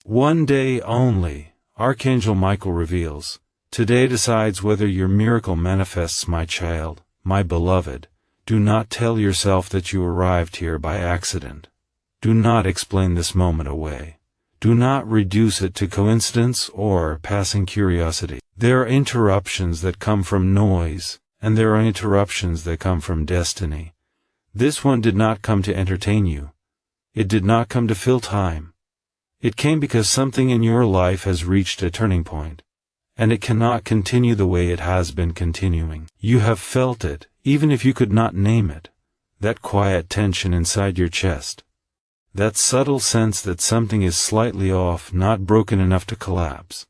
One day only, Archangel Michael reveals. Today decides whether your miracle manifests, my child, my beloved. Do not tell yourself that you arrived here by accident. Do not explain this moment away. Do not reduce it to coincidence or passing curiosity. There are interruptions that come from noise, and there are interruptions that come from destiny. This one did not come to entertain you. It did not come to fill time. It came because something in your life has reached a turning point, and it cannot continue the way it has been continuing. You have felt it, even if you could not name it. That quiet tension inside your chest. That subtle sense that something is slightly off, not broken enough to collapse.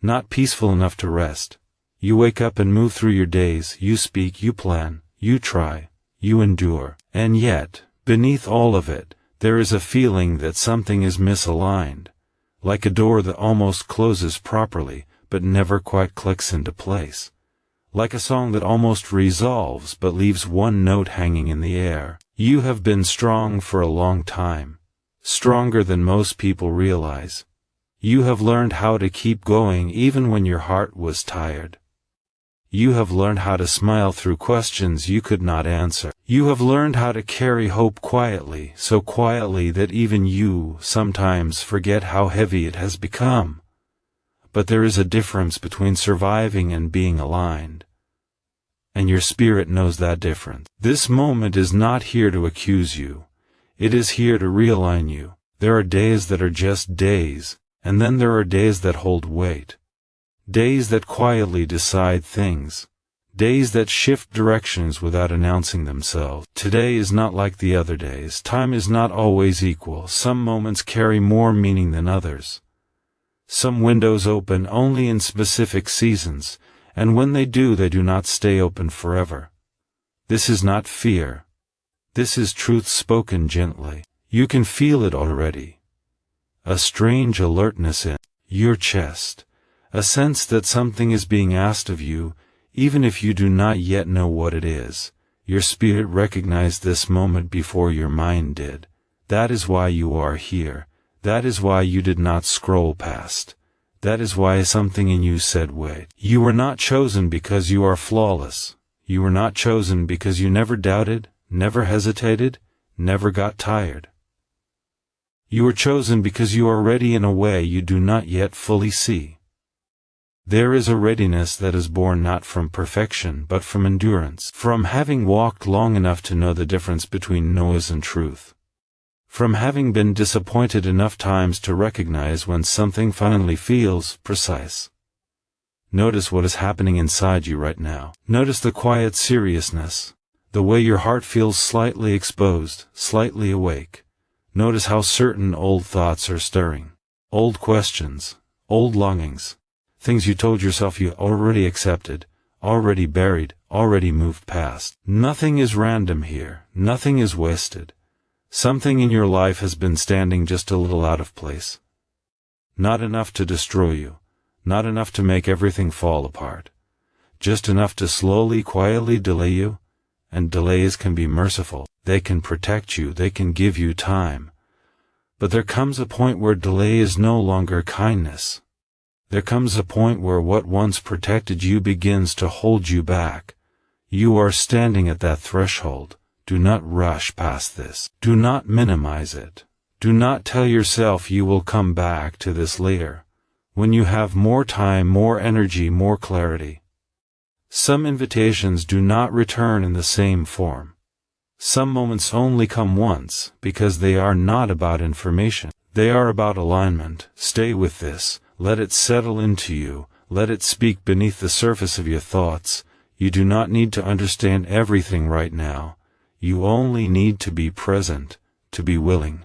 Not peaceful enough to rest. You wake up and move through your days, you speak, you plan, you try, you endure. And yet, beneath all of it, there is a feeling that something is misaligned. Like a door that almost closes properly, but never quite clicks into place. Like a song that almost resolves but leaves one note hanging in the air. You have been strong for a long time. Stronger than most people realize. You have learned how to keep going even when your heart was tired. You have learned how to smile through questions you could not answer. You have learned how to carry hope quietly, so quietly that even you sometimes forget how heavy it has become. But there is a difference between surviving and being aligned. And your spirit knows that difference. This moment is not here to accuse you. It is here to realign you. There are days that are just days, and then there are days that hold weight. Days that quietly decide things. Days that shift directions without announcing themselves. Today is not like the other days. Time is not always equal. Some moments carry more meaning than others. Some windows open only in specific seasons, and when they do not stay open forever. This is not fear. This is truth spoken gently. You can feel it already. A strange alertness in your chest. A sense that something is being asked of you, even if you do not yet know what it is. Your spirit recognized this moment before your mind did. That is why you are here. That is why you did not scroll past. That is why something in you said wait. You were not chosen because you are flawless. You were not chosen because you never doubted, never hesitated, never got tired. You were chosen because you are ready in a way you do not yet fully see. There is a readiness that is born not from perfection but from endurance, from having walked long enough to know the difference between noise and truth. From having been disappointed enough times to recognize when something finally feels precise. Notice what is happening inside you right now. Notice the quiet seriousness, the way your heart feels slightly exposed, slightly awake. Notice how certain old thoughts are stirring. Old questions, old longings, things you told yourself you already accepted, already buried, already moved past. Nothing is random here, nothing is wasted. Something in your life has been standing just a little out of place. Not enough to destroy you, not enough to make everything fall apart. Just enough to slowly, quietly delay you, and delays can be merciful. They can protect you, they can give you time. But there comes a point where delay is no longer kindness. There comes a point where what once protected you begins to hold you back. You are standing at that threshold. Do not rush past this. Do not minimize it. Do not tell yourself you will come back to this later, when you have more time, more energy, more clarity. Some invitations do not return in the same form. Some moments only come once, because they are not about information. They are about alignment. Stay with this. Let it settle into you. Let it speak beneath the surface of your thoughts. You do not need to understand everything right now. You only need to be present, to be willing,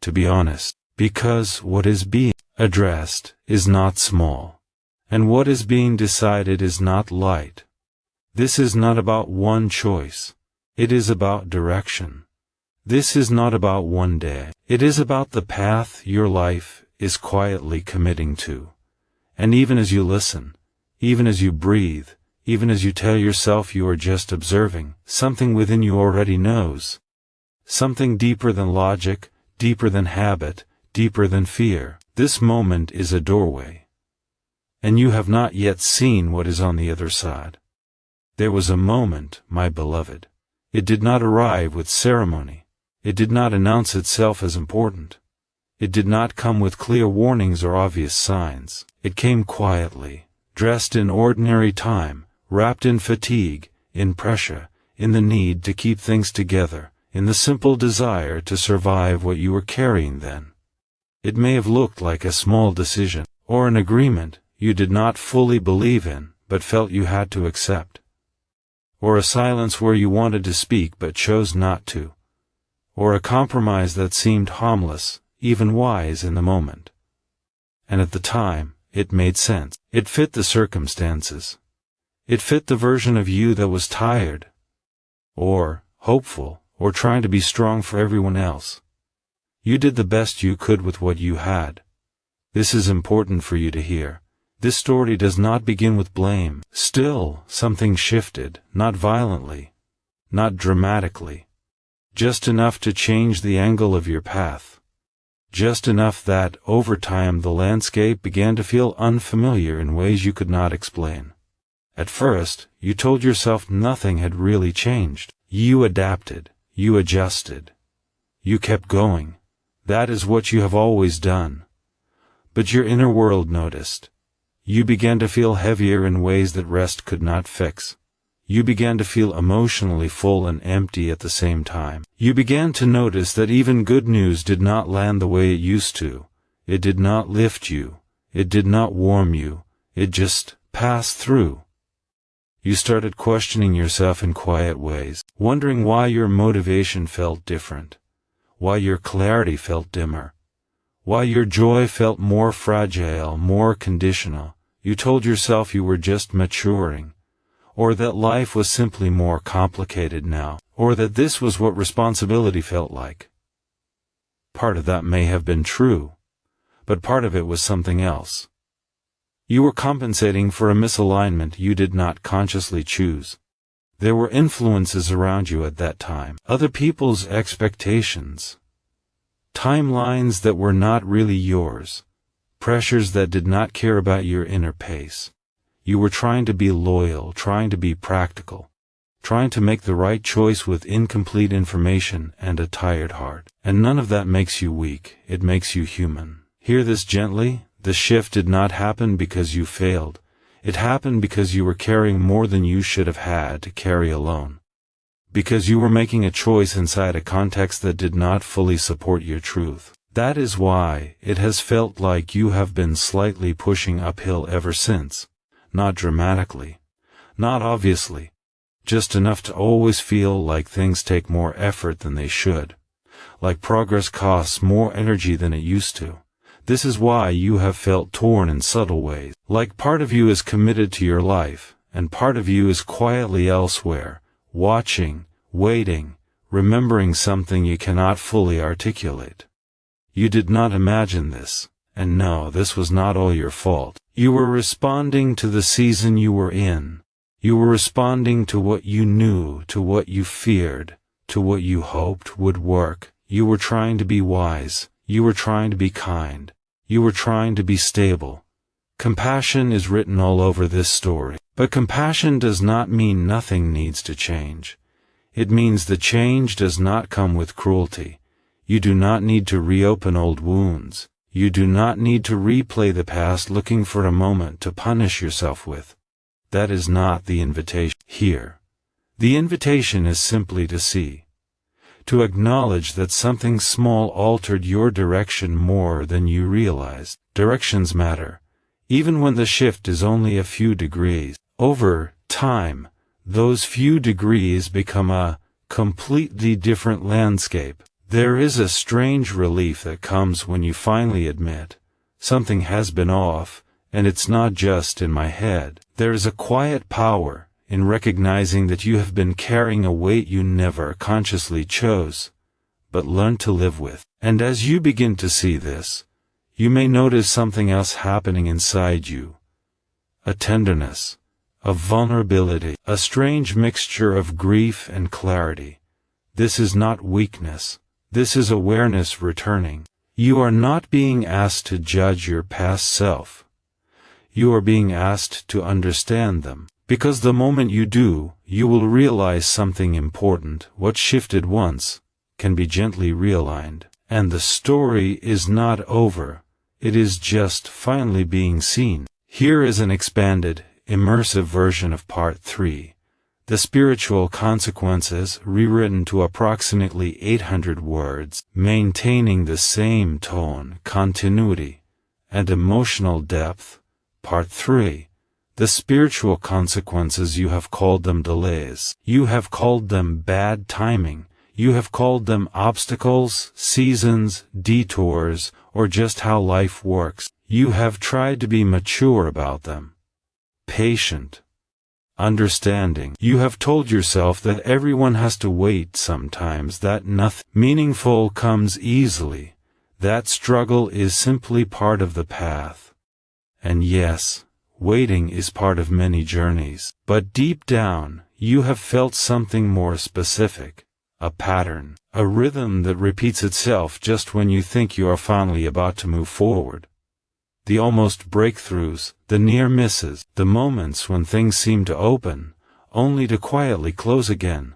to be honest. Because what is being addressed is not small. And what is being decided is not light. This is not about one choice. It is about direction. This is not about one day. It is about the path your life is quietly committing to. And even as you listen, even as you breathe, even as you tell yourself you are just observing, something within you already knows. Something deeper than logic, deeper than habit, deeper than fear. This moment is a doorway, and you have not yet seen what is on the other side. There was a moment, my beloved. It did not arrive with ceremony. It did not announce itself as important. It did not come with clear warnings or obvious signs. It came quietly, dressed in ordinary time, wrapped in fatigue, in pressure, in the need to keep things together, in the simple desire to survive what you were carrying then. It may have looked like a small decision, or an agreement you did not fully believe in, but felt you had to accept. Or a silence where you wanted to speak but chose not to. Or a compromise that seemed harmless, even wise in the moment. And at the time, it made sense. It fit the circumstances. It fit the version of you that was tired, or hopeful, or trying to be strong for everyone else. You did the best you could with what you had. This is important for you to hear. This story does not begin with blame. Still, something shifted, not violently, not dramatically. Just enough to change the angle of your path. Just enough that, over time, the landscape began to feel unfamiliar in ways you could not explain. At first, you told yourself nothing had really changed. You adapted. You adjusted. You kept going. That is what you have always done. But your inner world noticed. You began to feel heavier in ways that rest could not fix. You began to feel emotionally full and empty at the same time. You began to notice that even good news did not land the way it used to. It did not lift you. It did not warm you. It just passed through. You started questioning yourself in quiet ways, wondering why your motivation felt different, why your clarity felt dimmer, why your joy felt more fragile, more conditional. You told yourself you were just maturing, or that life was simply more complicated now, or that this was what responsibility felt like. Part of that may have been true, but part of it was something else. You were compensating for a misalignment you did not consciously choose. There were influences around you at that time, other people's expectations, timelines that were not really yours, pressures that did not care about your inner pace. You were trying to be loyal, trying to be practical, trying to make the right choice with incomplete information and a tired heart. And none of that makes you weak, it makes you human. Hear this gently. The shift did not happen because you failed. It happened because you were carrying more than you should have had to carry alone. Because you were making a choice inside a context that did not fully support your truth. That is why it has felt like you have been slightly pushing uphill ever since. Not dramatically. Not obviously. Just enough to always feel like things take more effort than they should. Like progress costs more energy than it used to. This is why you have felt torn in subtle ways, like part of you is committed to your life, and part of you is quietly elsewhere, watching, waiting, remembering something you cannot fully articulate. You did not imagine this, and no, this was not all your fault. You were responding to the season you were in. You were responding to what you knew, to what you feared, to what you hoped would work. You were trying to be wise. You were trying to be kind. You were trying to be stable. Compassion is written all over this story. But compassion does not mean nothing needs to change. It means the change does not come with cruelty. You do not need to reopen old wounds. You do not need to replay the past looking for a moment to punish yourself with. That is not the invitation here. The invitation is simply to see. To acknowledge that something small altered your direction more than you realized. Directions matter, even when the shift is only a few degrees. Over time, those few degrees become a completely different landscape. There is a strange relief that comes when you finally admit, something has been off, and it's not just in my head. There is a quiet power in recognizing that you have been carrying a weight you never consciously chose, but learned to live with. And as you begin to see this, you may notice something else happening inside you. A tenderness, a vulnerability, a strange mixture of grief and clarity. This is not weakness. This is awareness returning. You are not being asked to judge your past self. You are being asked to understand them. Because the moment you do, you will realize something important. What shifted once can be gently realigned. And the story is not over. It is just finally being seen. Here is an expanded, immersive version of Part 3. The spiritual consequences, rewritten to approximately 800 words, maintaining the same tone, continuity, and emotional depth. Part 3. The spiritual consequences, you have called them delays. You have called them bad timing. You have called them obstacles, seasons, detours, or just how life works. You have tried to be mature about them. Patient. Understanding. You have told yourself that everyone has to wait sometimes, that nothing meaningful comes easily, that struggle is simply part of the path. And yes, waiting is part of many journeys. But deep down, you have felt something more specific. A pattern, a rhythm that repeats itself just when you think you are finally about to move forward. The almost breakthroughs, the near misses, the moments when things seem to open, only to quietly close again.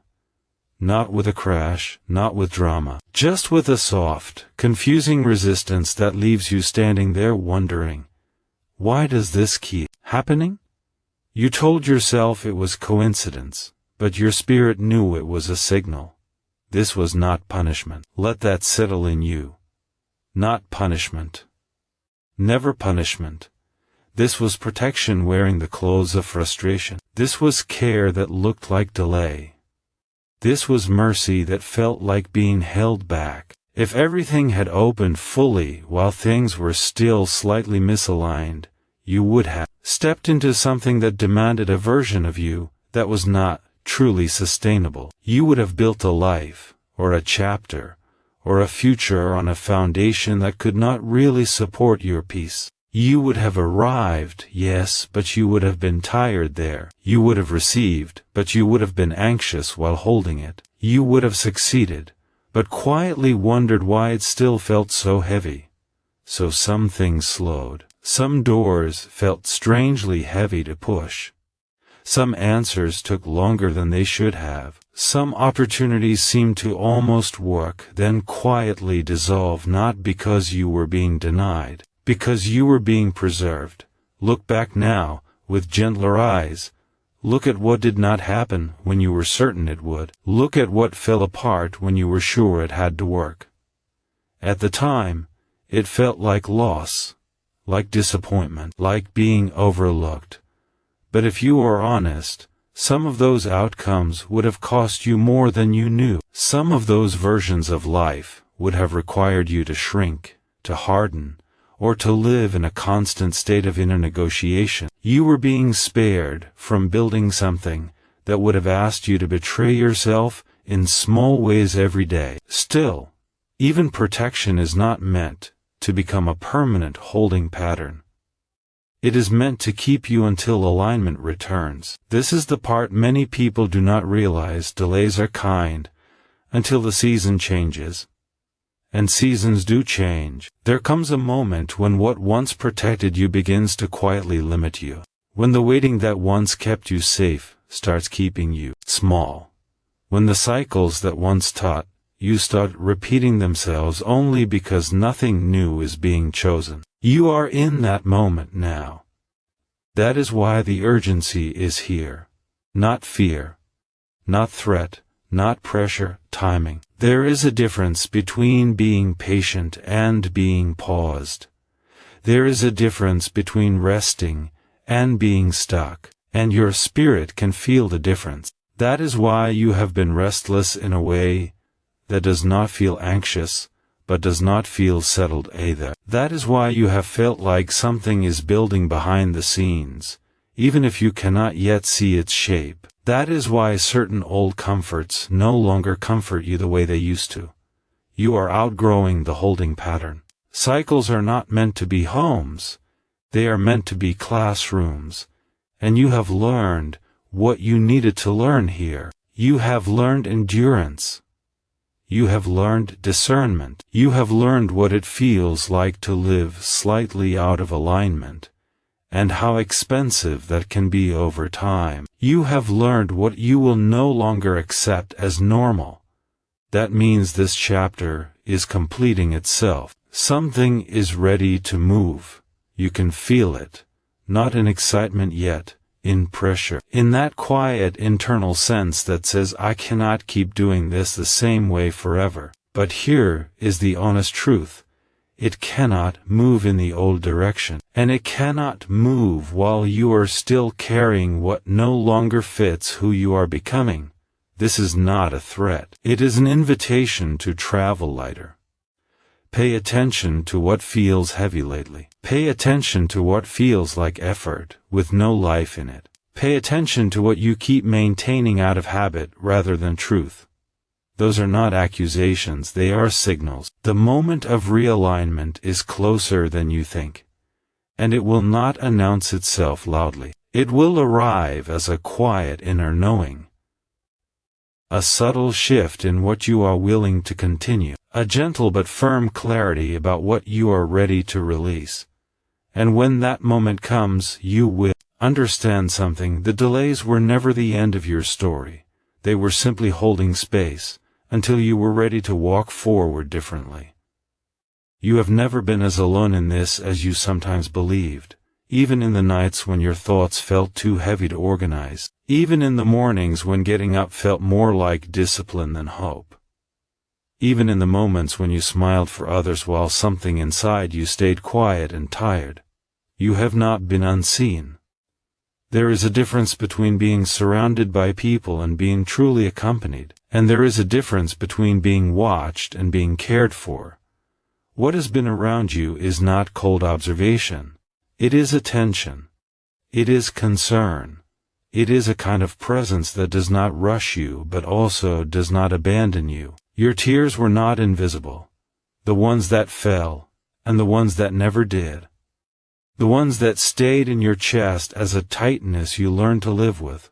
Not with a crash, not with drama, just with a soft, confusing resistance that leaves you standing there wondering, why does this keep happening? You told yourself it was coincidence, but your spirit knew it was a signal. This was not punishment. Let that settle in you. Not punishment. Never punishment. This was protection wearing the clothes of frustration. This was care that looked like delay. This was mercy that felt like being held back. If everything had opened fully while things were still slightly misaligned, you would have stepped into something that demanded a version of you that was not truly sustainable. You would have built a life, or a chapter, or a future on a foundation that could not really support your peace. You would have arrived, yes, but you would have been tired there. You would have received, but you would have been anxious while holding it. You would have succeeded, but quietly wondered why it still felt so heavy. So some things slowed. Some doors felt strangely heavy to push. Some answers took longer than they should have. Some opportunities seemed to almost work, then quietly dissolve, not because you were being denied, because you were being preserved. Look back now, with gentler eyes. Look at what did not happen when you were certain it would. Look at what fell apart when you were sure it had to work. At the time, it felt like loss, like disappointment, like being overlooked. But if you are honest, some of those outcomes would have cost you more than you knew. Some of those versions of life would have required you to shrink, to harden, or to live in a constant state of inner negotiation. You were being spared from building something that would have asked you to betray yourself in small ways every day. Still, even protection is not meant to become a permanent holding pattern. It is meant to keep you until alignment returns. This is the part many people do not realize. Delays are kind until the season changes. And seasons do change. There comes a moment when what once protected you begins to quietly limit you. When the waiting that once kept you safe starts keeping you small. When the cycles that once taught you start repeating themselves only because nothing new is being chosen. You are in that moment now. That is why the urgency is here. Not fear. Not threat. Not pressure. Timing. There is a difference between being patient and being paused. There is a difference between resting and being stuck, and your spirit can feel the difference. That is why you have been restless in a way that does not feel anxious, but does not feel settled either. That is why you have felt like something is building behind the scenes, even if you cannot yet see its shape. That is why certain old comforts no longer comfort you the way they used to. You are outgrowing the holding pattern. Cycles are not meant to be homes. They are meant to be classrooms. And you have learned what you needed to learn here. You have learned endurance. You have learned discernment. You have learned what it feels like to live slightly out of alignment, and how expensive that can be over time. You have learned what you will no longer accept as normal. That means this chapter is completing itself. Something is ready to move. You can feel it, not in excitement yet, in pressure, in that quiet internal sense that says, I cannot keep doing this the same way forever. But here is the honest truth. It cannot move in the old direction, and it cannot move while you are still carrying what no longer fits who you are becoming. This is not a threat. It is an invitation to travel lighter. Pay attention to what feels heavy lately. Pay attention to what feels like effort, with no life in it. Pay attention to what you keep maintaining out of habit rather than truth. Those are not accusations, they are signals. The moment of realignment is closer than you think. And it will not announce itself loudly. It will arrive as a quiet inner knowing. A subtle shift in what you are willing to continue. A gentle but firm clarity about what you are ready to release. And when that moment comes, you will understand something. The delays were never the end of your story. They were simply holding space, until you were ready to walk forward differently. You have never been as alone in this as you sometimes believed, even in the nights when your thoughts felt too heavy to organize, even in the mornings when getting up felt more like discipline than hope. Even in the moments when you smiled for others while something inside you stayed quiet and tired. You have not been unseen. There is a difference between being surrounded by people and being truly accompanied, and there is a difference between being watched and being cared for. What has been around you is not cold observation. It is attention. It is concern. It is a kind of presence that does not rush you but also does not abandon you. Your tears were not invisible. The ones that fell, and the ones that never did. The ones that stayed in your chest as a tightness you learned to live with.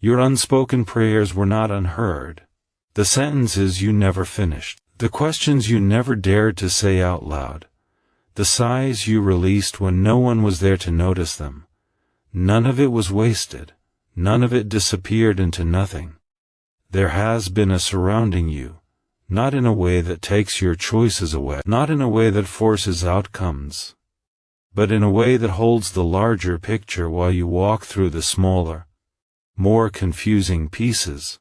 Your unspoken prayers were not unheard. The sentences you never finished. The questions you never dared to say out loud. The sighs you released when no one was there to notice them. None of it was wasted. None of it disappeared into nothing. There has been a surrounding you. Not in a way that takes your choices away, not in a way that forces outcomes, but in a way that holds the larger picture while you walk through the smaller, more confusing pieces.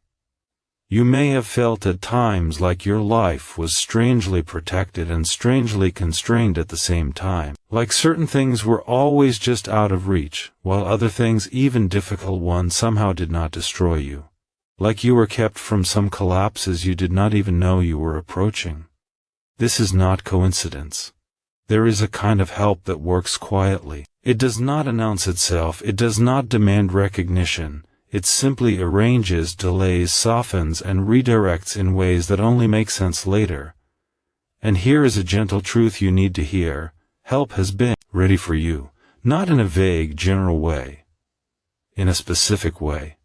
You may have felt at times like your life was strangely protected and strangely constrained at the same time, like certain things were always just out of reach, while other things, even difficult ones, somehow did not destroy you. Like you were kept from some collapses you did not even know you were approaching. This is not coincidence. There is a kind of help that works quietly. It does not announce itself, it does not demand recognition, it simply arranges, delays, softens, and redirects in ways that only make sense later. And here is a gentle truth you need to hear. Help has been ready for you, not in a vague, general way. In a specific way.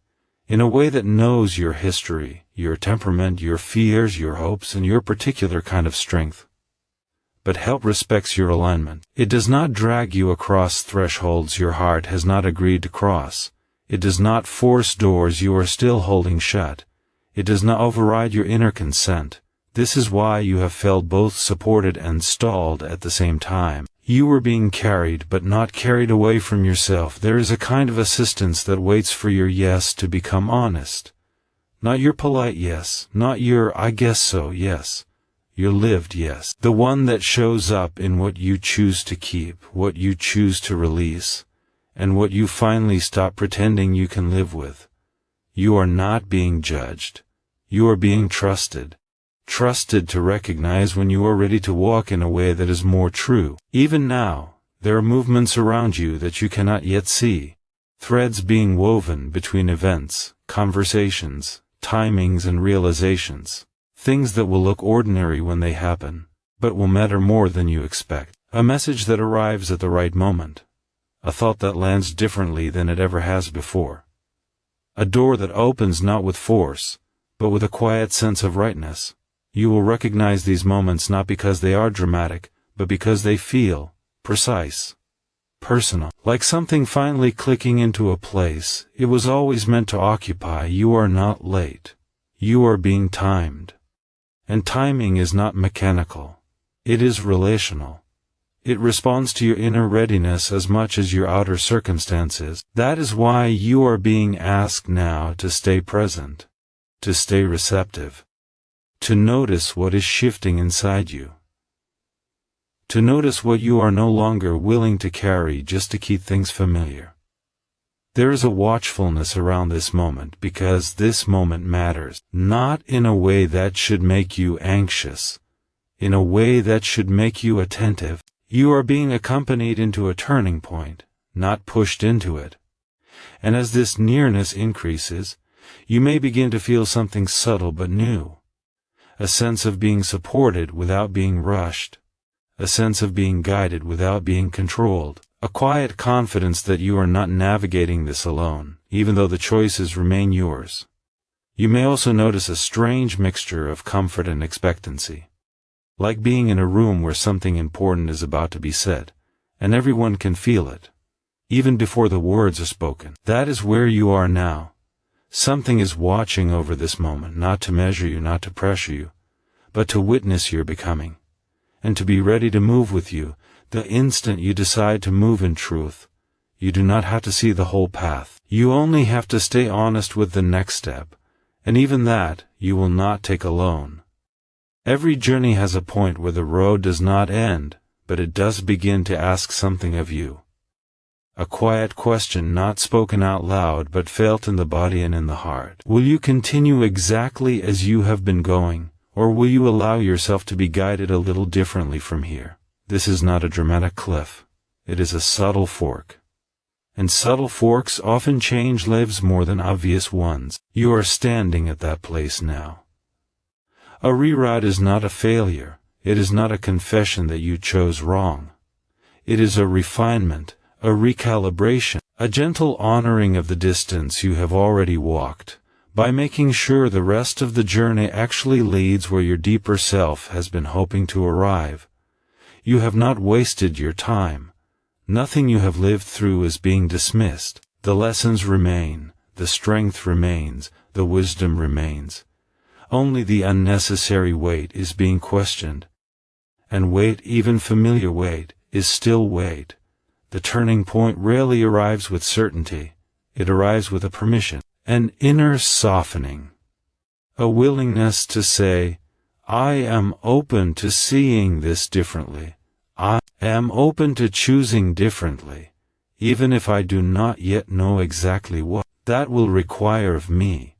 In a way that knows your history, your temperament, your fears, your hopes, and your particular kind of strength. But help respects your alignment. It does not drag you across thresholds your heart has not agreed to cross. It does not force doors you are still holding shut. It does not override your inner consent. This is why you have felt both supported and stalled at the same time. You were being carried but not carried away from yourself. There is a kind of assistance that waits for your yes to become honest. Not your polite yes, not your I guess so yes. Your lived yes. The one that shows up in what you choose to keep, what you choose to release, and what you finally stop pretending you can live with. You are not being judged. You are being trusted. Trusted to recognize when you are ready to walk in a way that is more true. Even now, there are movements around you that you cannot yet see. Threads being woven between events, conversations, timings and realizations. Things that will look ordinary when they happen, but will matter more than you expect. A message that arrives at the right moment. A thought that lands differently than it ever has before. A door that opens not with force, but with a quiet sense of rightness. You will recognize these moments not because they are dramatic, but because they feel precise, personal, like something finally clicking into a place it was always meant to occupy. You are not late. You are being timed. And timing is not mechanical. It is relational. It responds to your inner readiness as much as your outer circumstances. That is why you are being asked now to stay present, to stay receptive, to notice what is shifting inside you, to notice what you are no longer willing to carry just to keep things familiar. There is a watchfulness around this moment because this moment matters, not in a way that should make you anxious, in a way that should make you attentive. You are being accompanied into a turning point, not pushed into it. And as this nearness increases, you may begin to feel something subtle but new. A sense of being supported without being rushed. A sense of being guided without being controlled. A quiet confidence that you are not navigating this alone, even though the choices remain yours. You may also notice a strange mixture of comfort and expectancy. Like being in a room where something important is about to be said, and everyone can feel it, even before the words are spoken. That is where you are now. Something is watching over this moment, not to measure you, not to pressure you, but to witness your becoming, and to be ready to move with you the instant you decide to move in truth. You do not have to see the whole path. You only have to stay honest with the next step, and even that you will not take alone. Every journey has a point where the road does not end, but it does begin to ask something of you. A quiet question not spoken out loud but felt in the body and in the heart. Will you continue exactly as you have been going, or will you allow yourself to be guided a little differently from here? This is not a dramatic cliff. It is a subtle fork. And subtle forks often change lives more than obvious ones. You are standing at that place now. A reroute is not a failure. It is not a confession that you chose wrong. It is a refinement, a recalibration, a gentle honoring of the distance you have already walked, by making sure the rest of the journey actually leads where your deeper self has been hoping to arrive. You have not wasted your time. Nothing you have lived through is being dismissed. The lessons remain, the strength remains, the wisdom remains. Only the unnecessary weight is being questioned. And weight, even familiar weight, is still weight. The turning point rarely arrives with certainty. It arrives with a permission, an inner softening. A willingness to say, I am open to seeing this differently. I am open to choosing differently, even if I do not yet know exactly what that will require of me.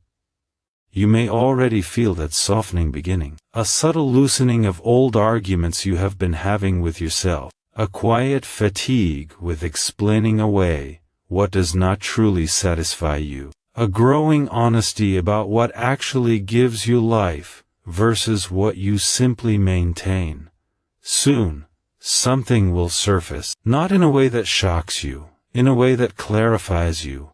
You may already feel that softening beginning, a subtle loosening of old arguments you have been having with yourself, a quiet fatigue with explaining away what does not truly satisfy you, a growing honesty about what actually gives you life versus what you simply maintain. Soon, something will surface, not in a way that shocks you, in a way that clarifies you.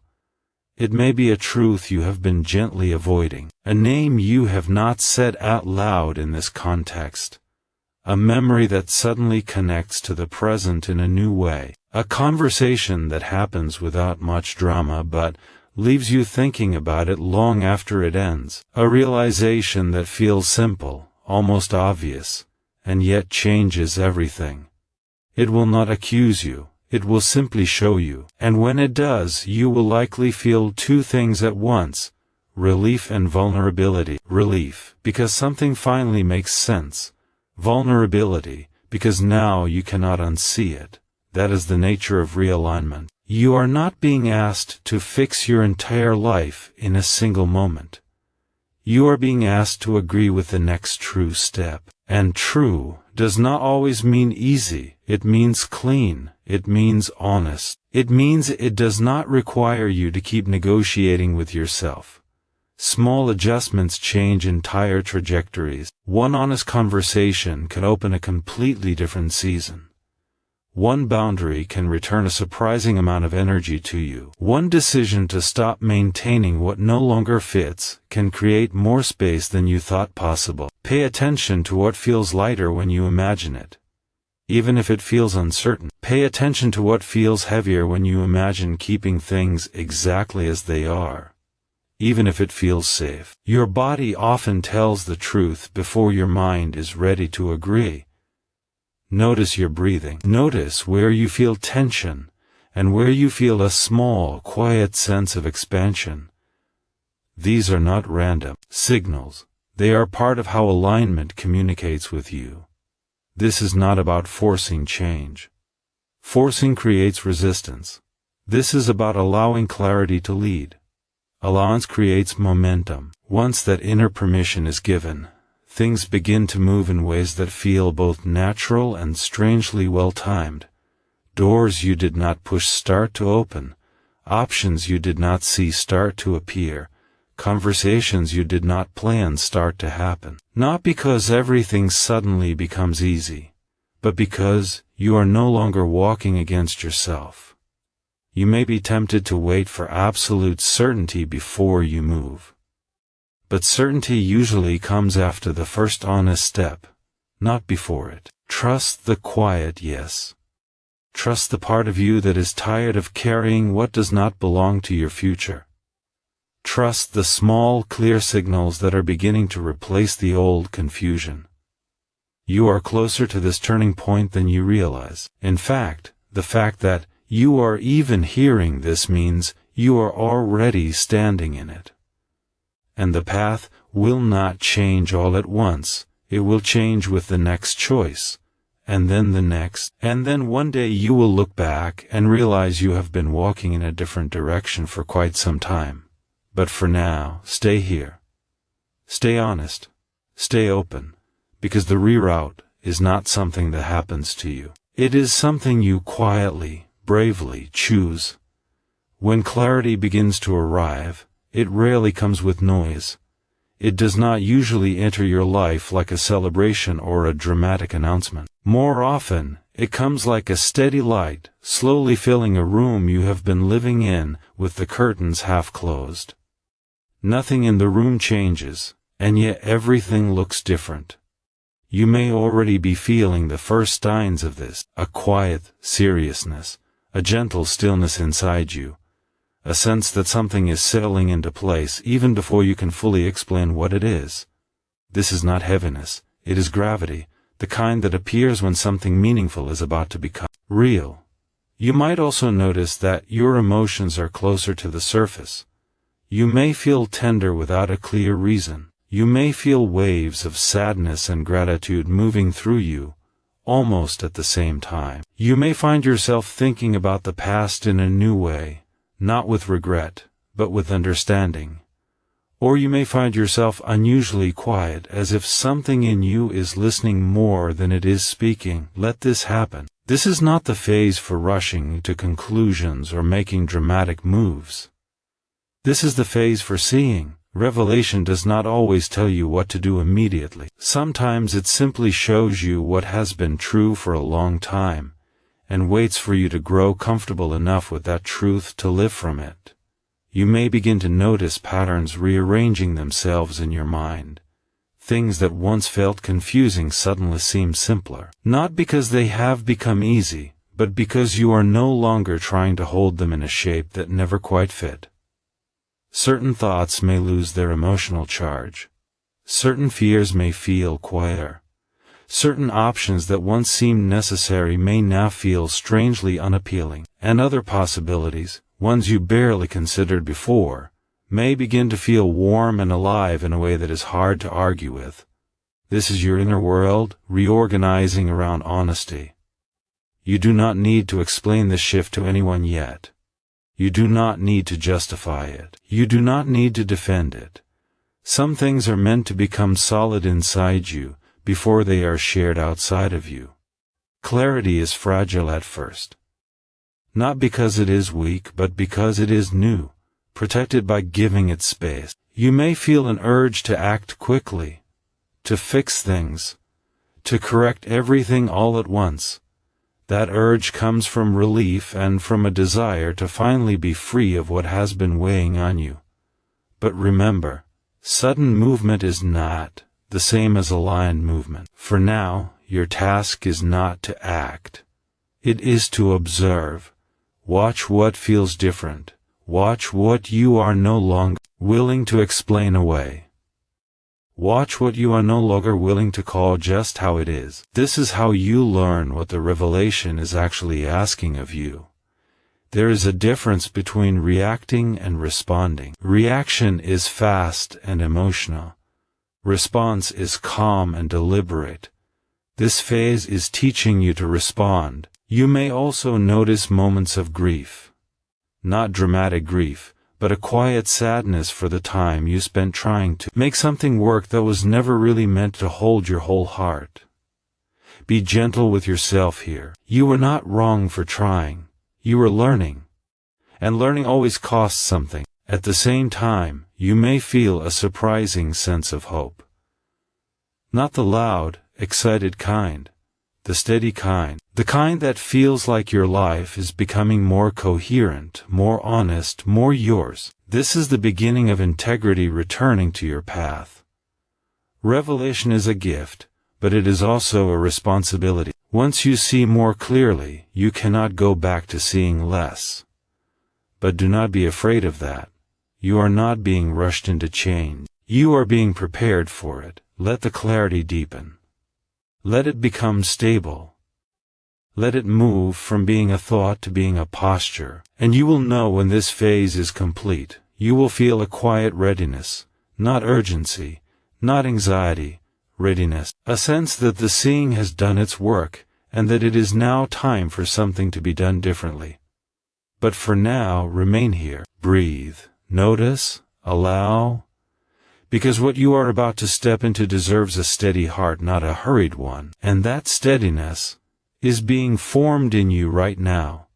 It may be a truth you have been gently avoiding, a name you have not said out loud in this context, a memory that suddenly connects to the present in a new way, a conversation that happens without much drama but leaves you thinking about it long after it ends, a realization that feels simple, almost obvious, and yet changes everything. It will not accuse you. It will simply show you, and when it does, you will likely feel two things at once, relief and vulnerability. Relief, because something finally makes sense. Vulnerability, because now you cannot unsee it. That is the nature of realignment. You are not being asked to fix your entire life in a single moment. You are being asked to agree with the next true step. And true does not always mean easy. It means clean. It means honest. It means it does not require you to keep negotiating with yourself. Small adjustments change entire trajectories. One honest conversation can open a completely different season. One boundary can return a surprising amount of energy to you. One decision to stop maintaining what no longer fits can create more space than you thought possible. Pay attention to what feels lighter when you imagine it, even if it feels uncertain. Pay attention to what feels heavier when you imagine keeping things exactly as they are, even if it feels safe. Your body often tells the truth before your mind is ready to agree. Notice your breathing. Notice where you feel tension and where you feel a small, quiet sense of expansion. These are not random signals. They are part of how alignment communicates with you. This is not about forcing change. Forcing creates resistance. This is about allowing clarity to lead. Allowance creates momentum. Once that inner permission is given, things begin to move in ways that feel both natural and strangely well-timed. Doors you did not push start to open. Options you did not see start to appear. Conversations you did not plan start to happen. Not because everything suddenly becomes easy, but because you are no longer walking against yourself. You may be tempted to wait for absolute certainty before you move. But certainty usually comes after the first honest step, not before it. Trust the quiet yes. Trust the part of you that is tired of carrying what does not belong to your future. Trust the small, clear signals that are beginning to replace the old confusion. You are closer to this turning point than you realize. In fact, the fact that you are even hearing this means you are already standing in it. And the path will not change all at once. It will change with the next choice, and then the next, and then one day you will look back and realize you have been walking in a different direction for quite some time. But for now, stay here. Stay honest. Stay open, because the reroute is not something that happens to you. It is something you quietly, bravely choose. When clarity begins to arrive, it rarely comes with noise. It does not usually enter your life like a celebration or a dramatic announcement. More often, it comes like a steady light, slowly filling a room you have been living in with the curtains half closed. Nothing in the room changes, and yet everything looks different. You may already be feeling the first signs of this, a quiet seriousness, a gentle stillness inside you. A sense that something is settling into place even before you can fully explain what it is. This is not heaviness, it is gravity, the kind that appears when something meaningful is about to become real. You might also notice that your emotions are closer to the surface. You may feel tender without a clear reason. You may feel waves of sadness and gratitude moving through you, almost at the same time. You may find yourself thinking about the past in a new way. Not with regret, but with understanding. Or you may find yourself unusually quiet, as if something in you is listening more than it is speaking. Let this happen. This is not the phase for rushing to conclusions or making dramatic moves. This is the phase for seeing. Revelation does not always tell you what to do immediately. Sometimes it simply shows you what has been true for a long time, and waits for you to grow comfortable enough with that truth to live from it. You may begin to notice patterns rearranging themselves in your mind. Things that once felt confusing suddenly seem simpler. Not because they have become easy, but because you are no longer trying to hold them in a shape that never quite fit. Certain thoughts may lose their emotional charge. Certain fears may feel quieter. Certain options that once seemed necessary may now feel strangely unappealing, and other possibilities, ones you barely considered before, may begin to feel warm and alive in a way that is hard to argue with. This is your inner world, reorganizing around honesty. You do not need to explain this shift to anyone yet. You do not need to justify it. You do not need to defend it. Some things are meant to become solid inside you, before they are shared outside of you. Clarity is fragile at first. Not because it is weak, but because it is new, protected by giving it space. You may feel an urge to act quickly, to fix things, to correct everything all at once. That urge comes from relief and from a desire to finally be free of what has been weighing on you. But remember, sudden movement is not the same as aligned movement. For now, your task is not to act. It is to observe. Watch what feels different. Watch what you are no longer willing to explain away. Watch what you are no longer willing to call just how it is. This is how you learn what the revelation is actually asking of you. There is a difference between reacting and responding. Reaction is fast and emotional. Response is calm and deliberate. This phase is teaching you to respond. You may also notice moments of grief. Not dramatic grief, but a quiet sadness for the time you spent trying to make something work that was never really meant to hold your whole heart. Be gentle with yourself here. You were not wrong for trying. You were learning. And learning always costs something. At the same time, you may feel a surprising sense of hope. Not the loud, excited kind. The steady kind. The kind that feels like your life is becoming more coherent, more honest, more yours. This is the beginning of integrity returning to your path. Revelation is a gift, but it is also a responsibility. Once you see more clearly, you cannot go back to seeing less. But do not be afraid of that. You are not being rushed into change. You are being prepared for it. Let the clarity deepen. Let it become stable. Let it move from being a thought to being a posture, and you will know when this phase is complete. You will feel a quiet readiness, not urgency, not anxiety, readiness, a sense that the seeing has done its work, and that it is now time for something to be done differently. But for now, remain here, breathe, notice, allow, because what you are about to step into deserves a steady heart, not a hurried one, and that steadiness is being formed in you right now.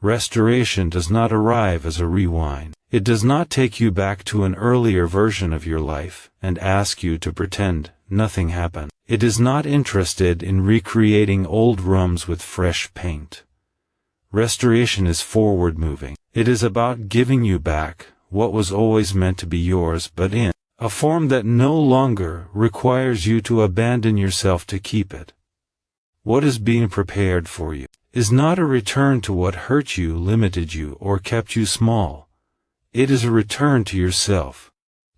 Restoration does not arrive as a rewind. It does not take you back to an earlier version of your life and ask you to pretend nothing happened. It is not interested in recreating old rooms with fresh paint. Restoration is forward-moving. It is about giving you back what was always meant to be yours, but in a form that no longer requires you to abandon yourself to keep it. What is being prepared for you is not a return to what hurt you, limited you, or kept you small. It is a return to yourself,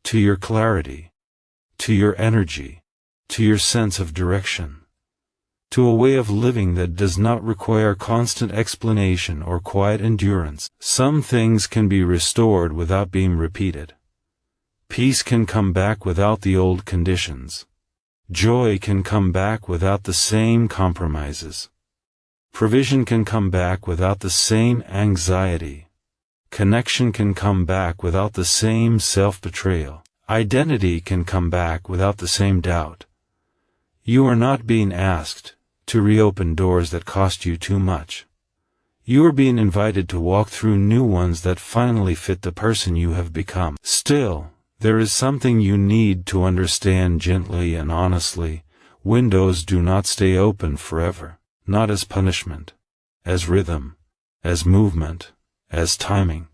to your clarity, to your energy, to your sense of direction, to a way of living that does not require constant explanation or quiet endurance. Some things can be restored without being repeated. Peace can come back without the old conditions. Joy can come back without the same compromises. Provision can come back without the same anxiety. Connection can come back without the same self-betrayal. Identity can come back without the same doubt. You are not being asked to reopen doors that cost you too much. You are being invited to walk through new ones that finally fit the person you have become. Still, there is something you need to understand gently and honestly. Windows do not stay open forever, not as punishment, as rhythm, as movement, as timing.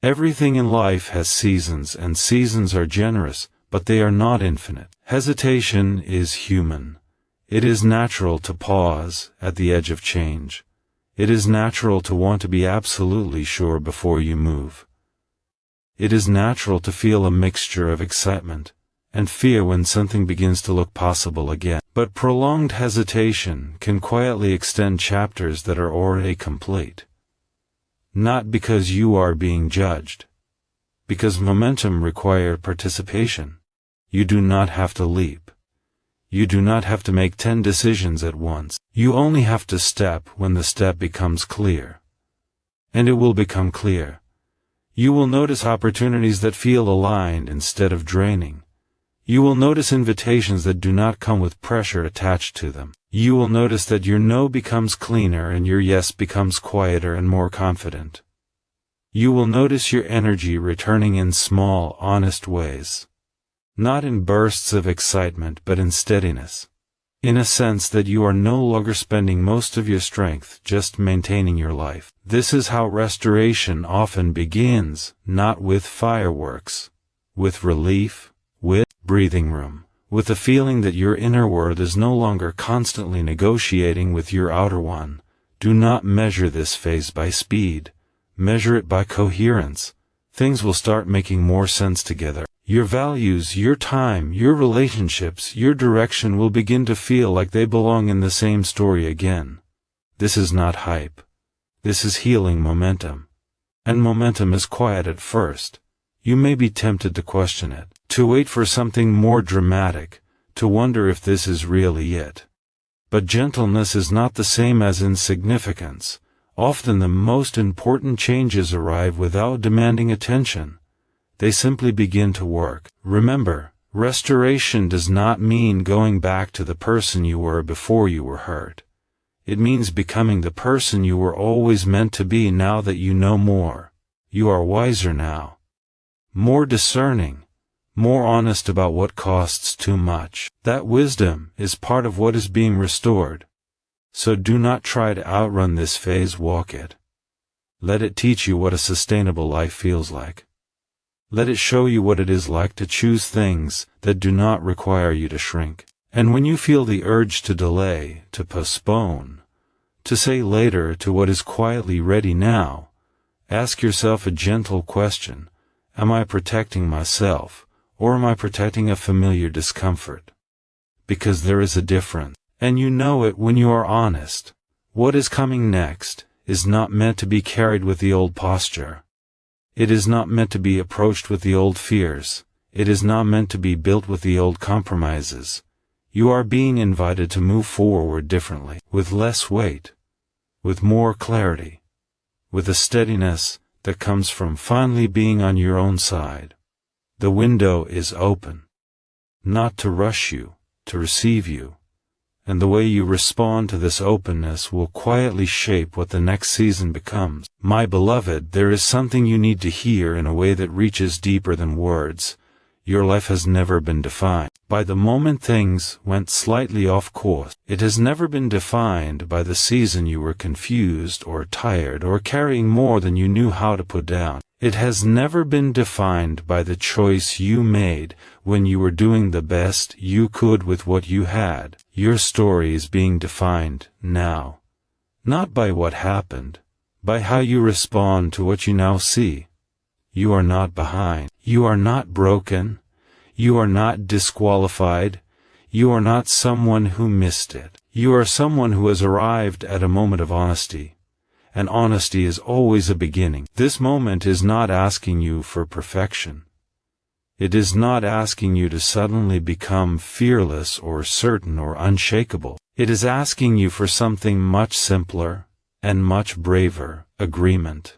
Everything in life has seasons, and seasons are generous, but they are not infinite. Hesitation is human. It is natural to pause at the edge of change. It is natural to want to be absolutely sure before you move. It is natural to feel a mixture of excitement and fear when something begins to look possible again. But prolonged hesitation can quietly extend chapters that are already complete. Not because you are being judged. Because momentum requires participation. You do not have to leap. You do not have to make 10 decisions at once. You only have to step when the step becomes clear. And it will become clear. You will notice opportunities that feel aligned instead of draining. You will notice invitations that do not come with pressure attached to them. You will notice that your no becomes cleaner and your yes becomes quieter and more confident. You will notice your energy returning in small, honest ways. Not in bursts of excitement, but in steadiness. in a sense that you are no longer spending most of your strength just maintaining your life. This is how restoration often begins, not with fireworks, with relief, with breathing room, with the feeling that your inner world is no longer constantly negotiating with your outer one. Do not measure this phase by speed, measure it by coherence. Things will start making more sense together. Your values, your time, your relationships, your direction will begin to feel like they belong in the same story again. This is not hype. This is healing momentum. And momentum is quiet at first. You may be tempted to question it, to wait for something more dramatic, to wonder if this is really it. But gentleness is not the same as insignificance. Often the most important changes arrive without demanding attention. They simply begin to work. Remember, restoration does not mean going back to the person you were before you were hurt. It means becoming the person you were always meant to be now that you know more. You are wiser now. More discerning. More honest about what costs too much. That wisdom is part of what is being restored. So do not try to outrun this phase, walk it. Let it teach you what a sustainable life feels like. Let it show you what it is like to choose things that do not require you to shrink. And when you feel the urge to delay, to postpone, to say later to what is quietly ready now, ask yourself a gentle question. Am I protecting myself, or am I protecting a familiar discomfort? Because there is a difference, and you know it when you are honest. What is coming next is not meant to be carried with the old posture. It is not meant to be approached with the old fears. It is not meant to be built with the old compromises. You are being invited to move forward differently, with less weight, with more clarity, with a steadiness that comes from finally being on your own side. The window is open, not to rush you, to receive you. And the way you respond to this openness will quietly shape what the next season becomes. My beloved, there is something you need to hear in a way that reaches deeper than words. Your life has never been defined by the moment things went slightly off course. It has never been defined by the season you were confused or tired or carrying more than you knew how to put down. It has never been defined by the choice you made when you were doing the best you could with what you had. Your story is being defined now, not by what happened, by how you respond to what you now see. You are not behind. You are not broken. You are not disqualified. You are not someone who missed it. You are someone who has arrived at a moment of honesty. And honesty is always a beginning. This moment is not asking you for perfection. It is not asking you to suddenly become fearless or certain or unshakable. It is asking you for something much simpler and much braver: agreement.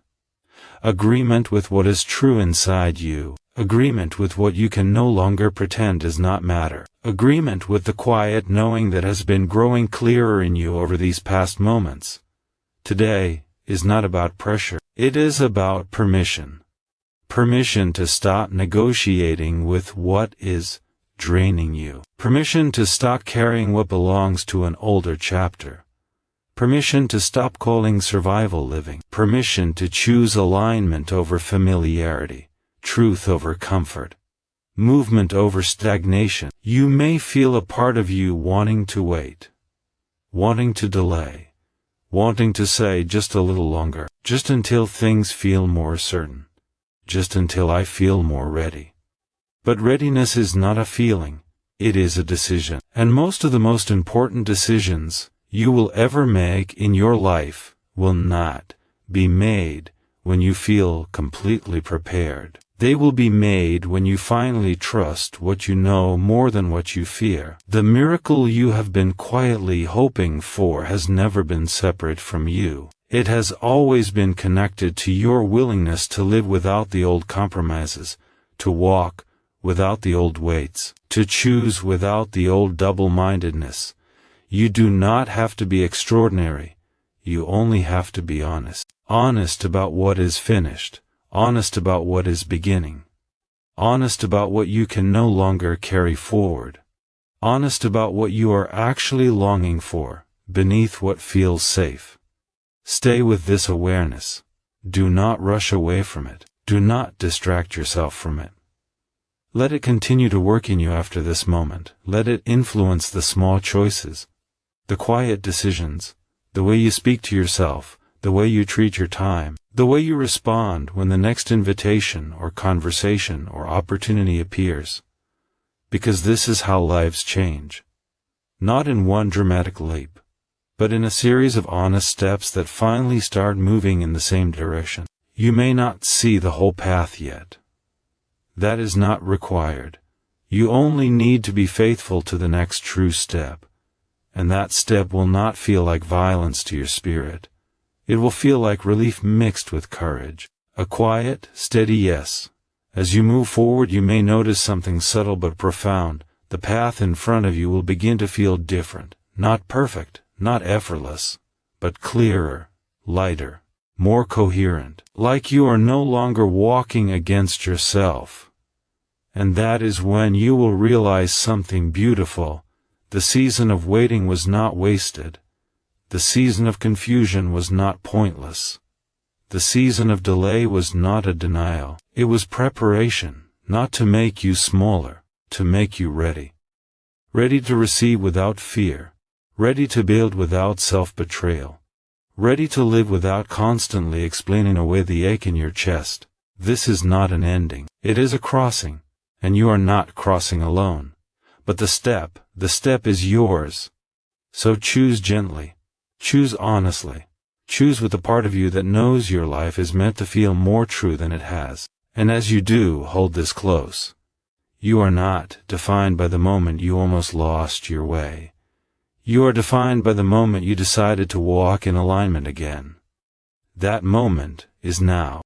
Agreement with what is true inside you. Agreement with what you can no longer pretend does not matter. Agreement with the quiet knowing that has been growing clearer in you over these past moments. Today is not about pressure. It is about permission. Permission to stop negotiating with what is draining you. Permission to stop carrying what belongs to an older chapter. Permission to stop calling survival living. Permission to choose alignment over familiarity. Truth over comfort. Movement over stagnation. You may feel a part of you wanting to wait. Wanting to delay. Wanting to say just a little longer. Just until things feel more certain. Just until I feel more ready. But readiness is not a feeling. It is a decision. And most of the most important decisions you will ever make in your life will not be made when you feel completely prepared. They will be made when you finally trust what you know more than what you fear. The miracle you have been quietly hoping for has never been separate from you. It has always been connected to your willingness to live without the old compromises, to walk without the old weights, to choose without the old double-mindedness. You do not have to be extraordinary. You only have to be honest. Honest about what is finished. Honest about what is beginning. Honest about what you can no longer carry forward. Honest about what you are actually longing for, beneath what feels safe. Stay with this awareness. Do not rush away from it. Do not distract yourself from it. Let it continue to work in you after this moment. Let it influence the small choices, the quiet decisions, the way you speak to yourself, the way you treat your time, the way you respond when the next invitation or conversation or opportunity appears. Because this is how lives change. Not in one dramatic leap, but in a series of honest steps that finally start moving in the same direction. You may not see the whole path yet. That is not required. You only need to be faithful to the next true step. And that step will not feel like violence to your spirit. It will feel like relief mixed with courage. A quiet, steady yes. As you move forward, you may notice something subtle but profound. The path in front of you will begin to feel different. Not perfect, not effortless, but clearer, lighter, more coherent. Like you are no longer walking against yourself. And that is when you will realize something beautiful. The season of waiting was not wasted. The season of confusion was not pointless. The season of delay was not a denial. It was preparation, not to make you smaller, to make you ready. Ready to receive without fear. Ready to build without self-betrayal. Ready to live without constantly explaining away the ache in your chest. This is not an ending. It is a crossing, and you are not crossing alone. But the step is yours. So choose gently. Choose honestly. Choose with the part of you that knows your life is meant to feel more true than it has. And as you do, hold this close. You are not defined by the moment you almost lost your way. You are defined by the moment you decided to walk in alignment again. That moment is now.